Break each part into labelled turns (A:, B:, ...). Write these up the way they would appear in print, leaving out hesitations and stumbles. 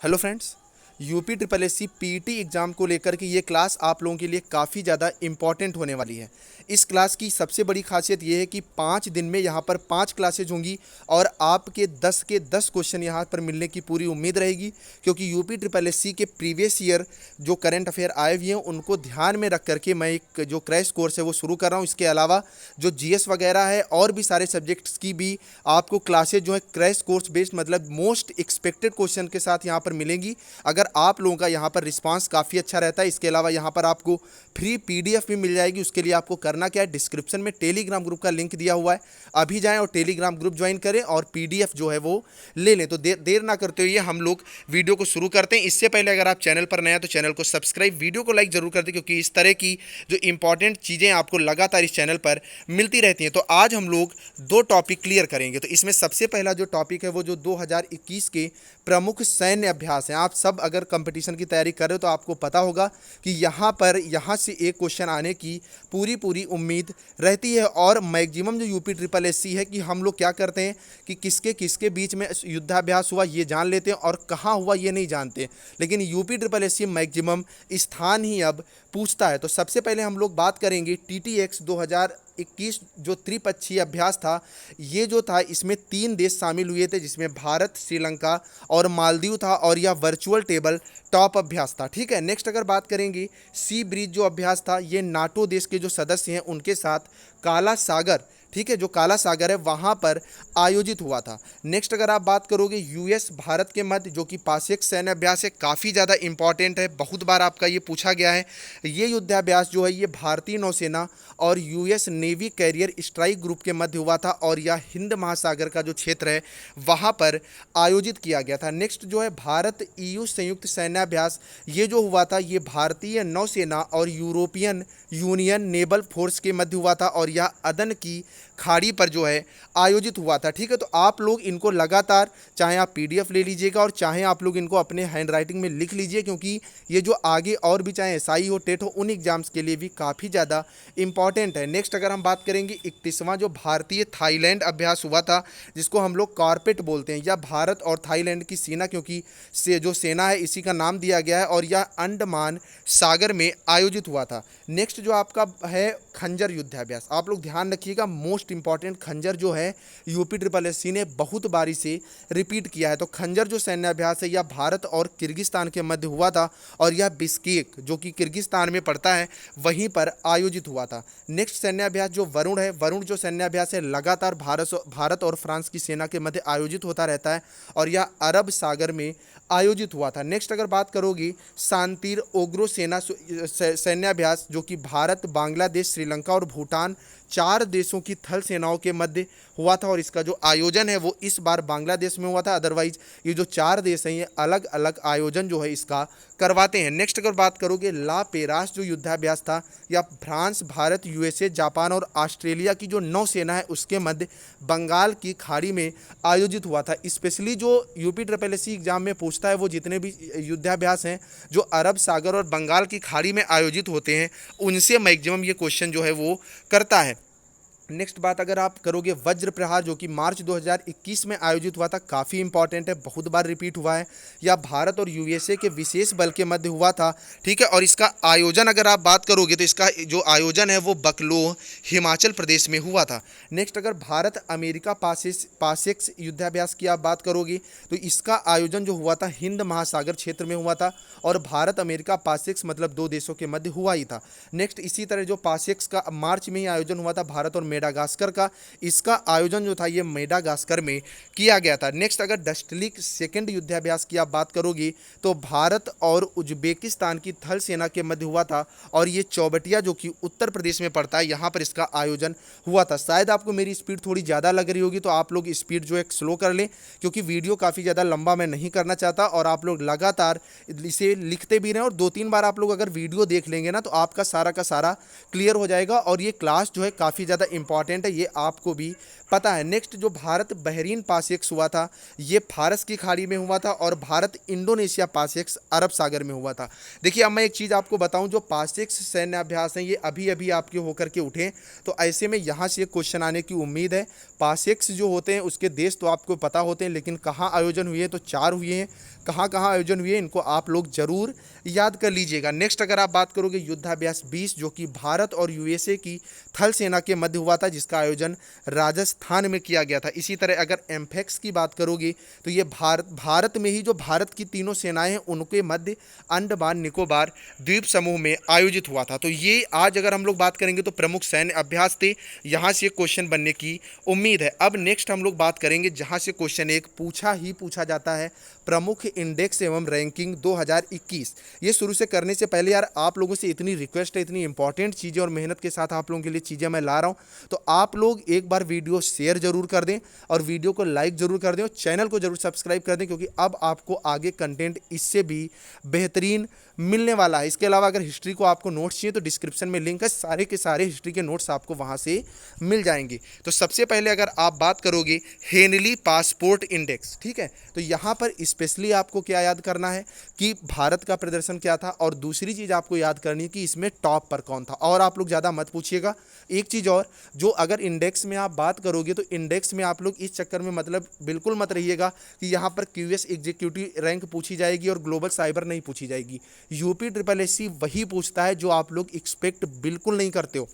A: Hello friends. UP triple S C PT exam को लेकर के ये क्लास आप लोगों के लिए काफ़ी ज़्यादा इम्पॉर्टेंट होने वाली है। इस क्लास की सबसे बड़ी खासियत ये है कि 5 दिन में यहाँ पर 5 क्लासेज होंगी और आपके 10 के 10 क्वेश्चन यहाँ पर मिलने की पूरी उम्मीद रहेगी, क्योंकि यूपी ट्रिपल एस सी के प्रीवियस ईयर जो करंट अफेयर आए हुए हैं उनको ध्यान में रख करके मैं एक जो क्रैश कोर्स है वो शुरू कर रहा हूँ। इसके अलावा जो जीएस वगैरह है और भी सारे सब्जेक्ट्स की भी आपको क्लासेज जो है क्रैश कोर्स बेस्ड मतलब मोस्ट एक्सपेक्टेड क्वेश्चन के साथ यहाँ पर मिलेंगी। अगर आप लोगों का यहाँ पर रिस्पांस काफ़ी अच्छा रहता है, इसके अलावा यहाँ पर आपको फ्री पीडीएफ भी मिल जाएगी। उसके लिए आपको करना क्या है, डिस्क्रिप्शन में टेलीग्राम ग्रुप का लिंक दिया हुआ है, अभी जाएं और टेलीग्राम ग्रुप ज्वाइन करें और पीडीएफ जो है वो ले लें। तो देर ना करते हुए हम लोग वीडियो को शुरू करते हैं। इससे पहले अगर आप चैनल पर नए हैं तो चैनल को सब्सक्राइब, वीडियो को लाइक जरूर कर दें, क्योंकि इस तरह की जो इंपॉर्टेंट चीज़ें आपको लगातार इस चैनल पर मिलती रहती हैं। तो आज हम लोग 2 टॉपिक क्लियर करेंगे। तो इसमें सबसे पहला जो टॉपिक है वो जो 2021 के प्रमुख सैन्य अभ्यास हैं। आप सब अगर कंपटीशन की तैयारी कर रहे हो तो आपको पता होगा कि यहाँ से एक क्वेश्चन आने की पूरी उम्मीद रहती है। और मैक्सिमम जो यूपी ट्रिपल एस सी है कि हम लोग क्या करते हैं कि किसके किसके बीच में युद्धाभ्यास हुआ ये जान लेते हैं और कहाँ हुआ ये नहीं जानते, लेकिन UP triple S C maximum स्थान ही अब पूछता है। तो सबसे पहले हम लोग बात करेंगे TTX 2021 जो त्रिपक्षीय अभ्यास था। ये जो था इसमें 3 देश शामिल हुए थे, जिसमें भारत, श्रीलंका और मालदीव था, और यह वर्चुअल टेबल टॉप अभ्यास था। ठीक है। नेक्स्ट अगर बात करेंगे सी ब्रिज जो अभ्यास था, ये नाटो देश के जो सदस्य हैं उनके साथ काला सागर, ठीक है, जो काला सागर है वहाँ पर आयोजित हुआ था। नेक्स्ट अगर आप बात करोगे यूएस भारत के मध्य जो कि पाशेक सैन्य अभ्यास है, काफ़ी ज़्यादा इंपॉर्टेंट है, बहुत बार आपका ये पूछा गया है। ये युद्धाभ्यास जो है ये भारतीय नौसेना और US navy carrier strike group के मध्य हुआ था, और यह हिंद महासागर का जो क्षेत्र है वहाँ पर आयोजित किया गया था। नेक्स्ट जो है भारत EU संयुक्त सैन्याभ्यास, ये जो हुआ था ये भारतीय नौसेना और यूरोपियन यूनियन नेवल फोर्स के मध्य हुआ था, और यह अदन की खाड़ी पर जो है आयोजित हुआ था। ठीक है। तो आप लोग इनको लगातार, चाहे आप पीडीएफ ले लीजिएगा और चाहे आप लोग इनको अपने हैंड राइटिंग में लिख लीजिए, क्योंकि ये जो आगे और भी चाहे एसआई हो, टेट हो, उन एग्जाम्स के लिए भी काफ़ी ज़्यादा इंपॉर्टेंट है। नेक्स्ट अगर हम बात करेंगे 31वां जो भारतीय थाईलैंड अभ्यास हुआ था, जिसको हम लोग कॉर्पेट बोलते हैं, या भारत और थाईलैंड की सेना, क्योंकि से जो सेना है इसी का नाम दिया गया है, और यह अंडमान सागर में आयोजित हुआ था। नेक्स्ट जो आपका है खंजर युद्धाभ्यास, आप लोग ध्यान रखिएगा, मोस्ट इंपॉर्टेंट खंजर जो है यूपी ट्रिपल एस सी ने बहुत बारी से रिपीट किया है। तो खंजर जो सैन्य अभ्यास है यह भारत और किर्गिस्तान के मध्य हुआ था, और यह बिस्केक जो कि किर्गिस्तान में पड़ता है वहीं पर आयोजित हुआ था। नेक्स्ट सैन्य अभ्यास जो वरुण है, वरुण जो सैन्य अभ्यास है लगातार भारत और फ्रांस की सेना के मध्य आयोजित होता रहता है, और यह अरब सागर में आयोजित हुआ था। नेक्स्ट अगर बात करोगी शांतिर ओग्रो सेना सैन्याभ्यास, जो कि भारत, बांग्लादेश, श्रीलंका और भूटान 4 देशों की थल सेनाओं के मध्य हुआ था, और इसका जो आयोजन है वो इस बार बांग्लादेश में हुआ था। अदरवाइज ये जो 4 देश हैं ये अलग अलग आयोजन जो है इसका करवाते हैं। नेक्स्ट अगर बात करोगे ला पेरास जो युद्धाभ्यास था, या फ्रांस, भारत, यूएसए, जापान और ऑस्ट्रेलिया की जो नौसेना है उसके मध्य बंगाल की खाड़ी में आयोजित हुआ था। स्पेशली जो UP triple S C exam में पूछता है वो जितने भी युद्धाभ्यास हैं जो अरब सागर और बंगाल की खाड़ी में आयोजित होते हैं, उनसे मैक्सिमम ये क्वेश्चन जो है वो करता है। नेक्स्ट बात अगर आप करोगे वज्र प्रहार, जो कि मार्च 2021 में आयोजित हुआ था, काफ़ी इंपॉर्टेंट है, बहुत बार रिपीट हुआ है। या भारत और यूएसए के विशेष बल के मध्य हुआ था। ठीक है। और इसका आयोजन अगर आप बात करोगे तो इसका जो आयोजन है वो बकलोह, हिमाचल प्रदेश में हुआ था। नेक्स्ट अगर भारत अमेरिका पासेक्स युद्धाभ्यास की आप बात करोगे तो इसका आयोजन जो हुआ था हिंद महासागर क्षेत्र में हुआ था, और भारत अमेरिका पासेक्स मतलब 2 देशों के मध्य हुआ ही था। नेक्स्ट इसी तरह जो पासेक्स का मार्च में ही आयोजन हुआ था भारत और मेडागास्कर का, इसका आयोजन जो था ये मेडागास्कर में किया गया था। नेक्स्ट अगर डस्टलिक सेकंड युद्धाभ्यास की आप बात करोगी तो भारत और उज्बेकिस्तान की थल सेना के मध्य हुआ था, और ये चौबटिया जो कि उत्तर प्रदेश में पड़ता है यहाँ पर इसका आयोजन हुआ था। शायद आपको मेरी स्पीड थोड़ी ज़्यादा लग रही होगी, तो आप लोग स्पीड जो है स्लो कर लें, क्योंकि वीडियो काफ़ी ज़्यादा लंबा मैं नहीं करना चाहता, और आप लोग लगातार इसे लिखते भी रहें, और 2-3 बार आप लोग अगर वीडियो देख लेंगे ना तो आपका सारा का सारा क्लियर हो जाएगा। और ये क्लास जो है काफ़ी ज़्यादा इंपॉर्टेंट है, ये आपको भी पता है। नेक्स्ट जो भारत बहरीन पासेक्स हुआ था ये फारस की खाड़ी में हुआ था और भारत इंडोनेशिया पासेक्स अरब सागर में हुआ था। देखिए अब मैं एक चीज़ आपको बताऊं, जो पासेक्स सैन्य अभ्यास हैं ये अभी अभी आपके होकर के उठे, तो ऐसे में यहाँ से क्वेश्चन आने की उम्मीद है। पासेक्स जो होते हैं उसके देश तो आपको पता होते हैं, लेकिन कहाँ आयोजन हुए हैं, तो 4 हुए हैं। कहाँ कहाँ आयोजन हुए इनको आप लोग जरूर याद कर लीजिएगा। नेक्स्ट अगर आप बात करोगे युद्धाभ्यास 20 जो कि भारत और यूएसए की थल सेना के मध्य हुआ था, जिसका आयोजन राजस्थान में किया गया था। इसी तरह अगर एम्फेक्स की बात करोगे तो ये भारत में ही जो भारत की तीनों सेनाएं हैं उनके मध्य अंडमान निकोबार द्वीप समूह में आयोजित हुआ था। तो ये आज अगर हम लोग बात करेंगे तो प्रमुख सैन्य अभ्यास थे, यहाँ से क्वेश्चन बनने की उम्मीद है। अब नेक्स्ट हम लोग बात करेंगे जहाँ से क्वेश्चन एक पूछा जाता है, प्रमुख इंडेक्स एवं रैंकिंग 2021। ये शुरू से करने से पहले यार आप लोगों से इतनी रिक्वेस्ट है, इतनी इंपॉर्टेंट चीज़ें और मेहनत के साथ आप लोगों के लिए चीज़ें मैं ला रहा हूँ, तो आप लोग एक बार वीडियो शेयर जरूर कर दें और वीडियो को लाइक जरूर कर दें और चैनल को जरूर सब्सक्राइब कर दें, क्योंकि अब आपको आगे कंटेंट इससे भी बेहतरीन मिलने वाला है। इसके अलावा अगर हिस्ट्री को आपको नोट्स चाहिए तो डिस्क्रिप्शन में लिंक है, सारे के सारे हिस्ट्री के नोट्स आपको वहाँ से मिल जाएंगे। तो सबसे पहले अगर आप बात करोगे हेनली पासपोर्ट इंडेक्स, ठीक है, तो यहाँ पर स्पेशली आपको क्या याद करना है कि भारत का प्रदर्शन क्या था, और दूसरी चीज़ आपको याद करनी है कि इसमें टॉप पर कौन था। और आप लोग ज़्यादा मत पूछिएगा, एक चीज़ और, जो अगर इंडेक्स में आप बात करोगे तो इंडेक्स में आप लोग इस चक्कर में मतलब बिल्कुल मत रहिएगा कि यहाँ पर क्यूएस एग्जीक्यूटिव रैंक पूछी जाएगी और ग्लोबल साइबर नहीं पूछी जाएगी। यूपी ट्रिपल एससी वही पूछता है जो आप लोग एक्सपेक्ट बिल्कुल नहीं करते हो।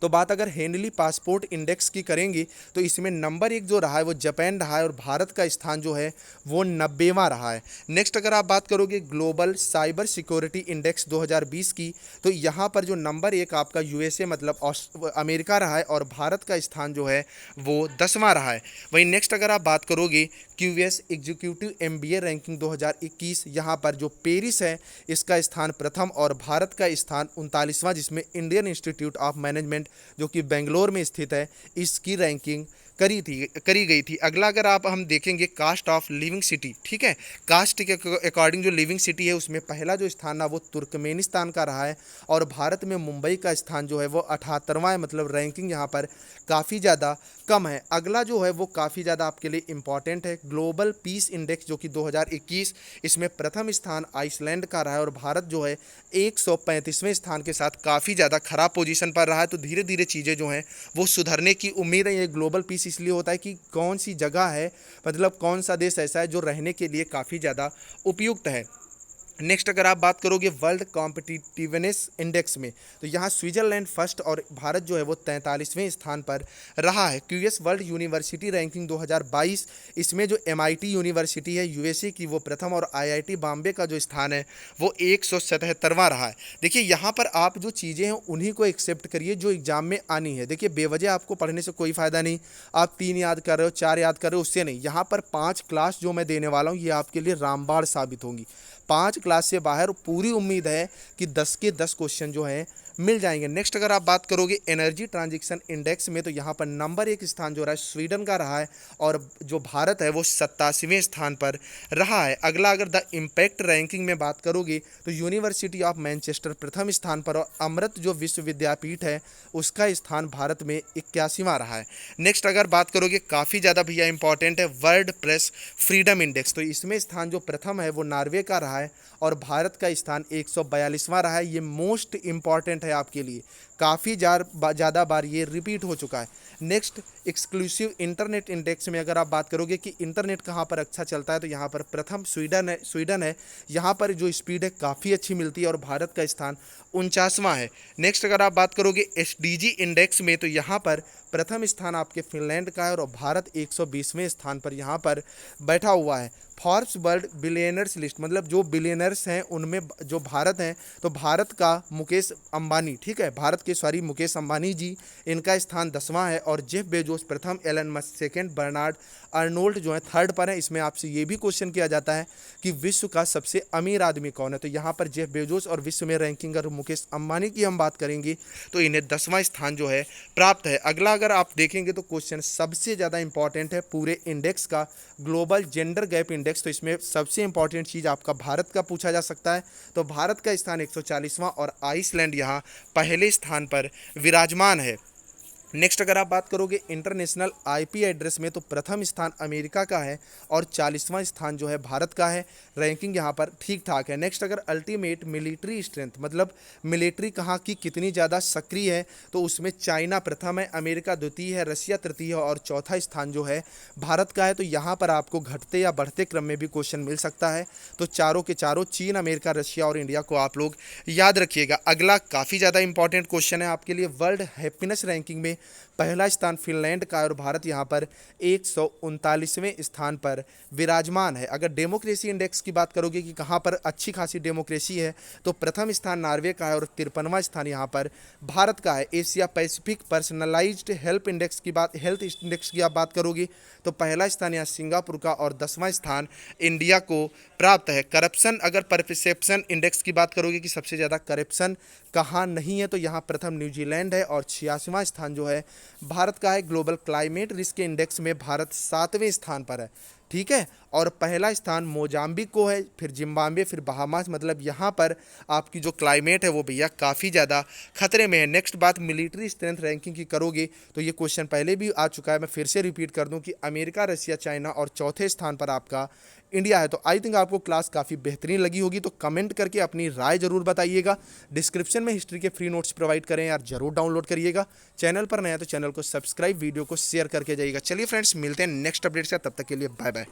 A: तो बात अगर हेनली पासपोर्ट इंडेक्स की करेंगे तो इसमें नंबर 1 जो रहा है वो जापान रहा है और भारत का स्थान जो है वो 90वां रहा है। नेक्स्ट अगर आप बात करोगे ग्लोबल साइबर सिक्योरिटी इंडेक्स 2020 की, तो यहाँ पर जो नंबर 1 आपका यूएसए मतलब अमेरिका रहा है और भारत का स्थान जो है वो 10वां रहा है। वहीं नेक्स्ट अगर आप बात करोगे क्यूएस एग्जीक्यूटिव एमबीए रैंकिंग 2021, यहाँ पर जो पेरिस है इसका स्थान प्रथम और भारत का स्थान 39वां, जिसमें इंडियन इंस्टीट्यूट ऑफ मैनेजमेंट जो कि बेंगलोर में स्थित है इसकी रैंकिंग करी गई थी। अगला अगर आप हम देखेंगे कास्ट ऑफ लिविंग सिटी, ठीक है, कास्ट के अकॉर्डिंग जो लिविंग सिटी है उसमें पहला जो स्थान है वो तुर्कमेनिस्तान का रहा है और भारत में मुंबई का स्थान जो है वो 78वां है, मतलब रैंकिंग यहाँ पर काफ़ी ज़्यादा कम है। अगला जो है वो काफ़ी ज़्यादा आपके लिए इंपॉर्टेंट है, ग्लोबल पीस इंडेक्स जो कि 2021, इसमें प्रथम स्थान आइसलैंड का रहा है और भारत जो है 135वें स्थान के साथ काफ़ी ज़्यादा खराब पोजीशन पर रहा है। तो धीरे धीरे चीज़ें जो हैं वो सुधरने की उम्मीद है। ये ग्लोबल पीस इसलिए होता है कि कौन सी जगह है, मतलब कौन सा देश ऐसा है जो रहने के लिए काफ़ी ज़्यादा उपयुक्त है। नेक्स्ट अगर आप बात करोगे वर्ल्ड कॉम्पिटिटिवनेस इंडेक्स में, तो यहाँ स्विट्जरलैंड फर्स्ट और भारत जो है वो 43वें स्थान पर रहा है। क्यूएस वर्ल्ड यूनिवर्सिटी रैंकिंग 2022, इसमें जो एमआईटी यूनिवर्सिटी है यूएसए की वो प्रथम और आईआईटी बॉम्बे का जो स्थान है वो 177वां रहा है। देखिए यहाँ पर आप जो चीज़ें हैं उन्हीं को एक्सेप्ट करिए जो एग्जाम में आनी है। देखिए बेवजह आपको पढ़ने से कोई फ़ायदा नहीं, आप 3 याद कर रहे हो 4 याद कर रहे हो उससे नहीं। यहाँ पर 5 क्लास जो मैं देने वाला हूँ ये आपके लिए रामबाण साबित होंगी। 5 क्लास से बाहर पूरी उम्मीद है कि 10 के 10 क्वेश्चन जो हैं मिल जाएंगे। नेक्स्ट अगर आप बात करोगे एनर्जी ट्रांजैक्शन इंडेक्स में, तो यहाँ पर नंबर 1 स्थान जो रहा है स्वीडन का रहा है और जो भारत है वो 87वें स्थान पर रहा है। अगला अगर द इम्पैक्ट रैंकिंग में बात करोगे तो यूनिवर्सिटी ऑफ मैनचेस्टर प्रथम स्थान पर और अमृत जो विश्व विद्यापीठ है उसका स्थान भारत में 81वां रहा है। नेक्स्ट अगर बात करोगे काफ़ी ज़्यादा भैया इंपॉर्टेंट है वर्ल्ड प्रेस फ्रीडम इंडेक्स, तो इसमें स्थान जो प्रथम है वो नॉर्वे का रहा है और भारत का स्थान 142वां रहा है। ये मोस्ट इंपॉर्टेंट है आपके लिए, काफ़ी ज़्यादा बार ये रिपीट हो चुका है। नेक्स्ट एक्सक्लूसिव इंटरनेट इंडेक्स में अगर आप बात करोगे कि इंटरनेट कहाँ पर अच्छा चलता है, तो यहाँ पर प्रथम स्वीडन है। यहाँ पर जो स्पीड है काफ़ी अच्छी मिलती है और भारत का स्थान 49वां है। नेक्स्ट अगर आप बात करोगे एसडीजी इंडेक्स में, तो यहाँ पर प्रथम स्थान आपके फिनलैंड का है और भारत 120वें स्थान पर यहाँ पर बैठा हुआ है। फॉर्ब्स वर्ल्ड बिलियनर्स लिस्ट, मतलब जो बिलियनर्स हैं उनमें जो भारत हैं, तो भारत का मुकेश अंबानी, ठीक है, भारत के मुकेश अंबानी जी, इनका स्थान 10वां है और जेफ बेजोस प्रथम, Elon Musk second, Bernard Arnault जो है थर्ड पर है। इसमें आपसे ये भी क्वेश्चन किया जाता है कि विश्व का सबसे अमीर आदमी कौन है, तो यहाँ पर जेफ बेजोस और विश्व में रैंकिंग अगर मुकेश अंबानी की हम बात करेंगे तो इन्हें 10वां स्थान जो है प्राप्त है। अगला अगर आप देखेंगे तो क्वेश्चन सबसे ज़्यादा इंपॉर्टेंट है पूरे इंडेक्स का, ग्लोबल जेंडर गैप इंडेक्स, तो इसमें सबसे इंपॉर्टेंट चीज़ आपका भारत का पूछा जा सकता है। तो भारत का स्थान 140वां और आइसलैंड यहाँ पहले स्थान पर विराजमान है। नेक्स्ट अगर आप बात करोगे इंटरनेशनल आईपी एड्रेस में, तो प्रथम स्थान अमेरिका का है और 40वां स्थान जो है भारत का है। रैंकिंग यहाँ पर ठीक ठाक है। नेक्स्ट अगर अल्टीमेट मिलिट्री स्ट्रेंथ, मतलब मिलिट्री कहाँ की कितनी ज़्यादा सक्रिय है, तो उसमें चाइना प्रथम है, अमेरिका द्वितीय है, रशिया तृतीय है और चौथा स्थान जो है भारत का है। तो यहाँ पर आपको घटते या बढ़ते क्रम में भी क्वेश्चन मिल सकता है। तो चारों के चारों चीन, अमेरिका, रशिया और इंडिया को आप लोग याद रखिएगा। अगला काफ़ी ज़्यादा इंपॉर्टेंट क्वेश्चन है आपके लिए। वर्ल्ड हैप्पीनेस रैंकिंग में पहला स्थान फिनलैंड का है और भारत यहाँ पर 139वें स्थान पर विराजमान है। अगर डेमोक्रेसी इंडेक्स की बात करोगे कि कहाँ पर अच्छी खासी डेमोक्रेसी है, तो प्रथम स्थान नॉर्वे का है और 53वां स्थान यहाँ पर भारत का है। Asia Pacific personalised health index की आप बात करोगे, तो पहला स्थान यहाँ सिंगापुर का और 10वां स्थान इंडिया को प्राप्त है। करप्शन अगर परसेप्शन इंडेक्स की बात करोगे कि सबसे ज़्यादा करप्शन कहाँ नहीं है, तो यहाँ प्रथम न्यूजीलैंड है और 86वां स्थान जो है भारत का है। ग्लोबल क्लाइमेट रिस्क इंडेक्स में भारत 7वें स्थान पर है, ठीक है। और पहला स्थान मोजाम्बिक को है, फिर जिम्बाब्वे, फिर बहामास। मतलब यहाँ पर आपकी जो क्लाइमेट है वो भैया काफ़ी ज़्यादा खतरे में है। नेक्स्ट बात मिलिट्री स्ट्रेंथ रैंकिंग की करोगे, तो ये क्वेश्चन पहले भी आ चुका है, मैं फिर से रिपीट कर दूं कि अमेरिका, रशिया, चाइना और चौथे स्थान पर आपका इंडिया है। तो आई थिंक आपको क्लास काफ़ी बेहतरीन लगी होगी, तो कमेंट करके अपनी राय जरूर बताइएगा। डिस्क्रिप्शन में हिस्ट्री के फ्री नोट्स प्रोवाइड करें यार, जरूर डाउनलोड करिएगा। चैनल पर नया तो चैनल को सब्सक्राइब, वीडियो को शेयर करके जाइएगा। चलिए फ्रेंड्स, मिलते हैं नेक्स्ट अपडेट से, तब तक के लिए बाय बाय।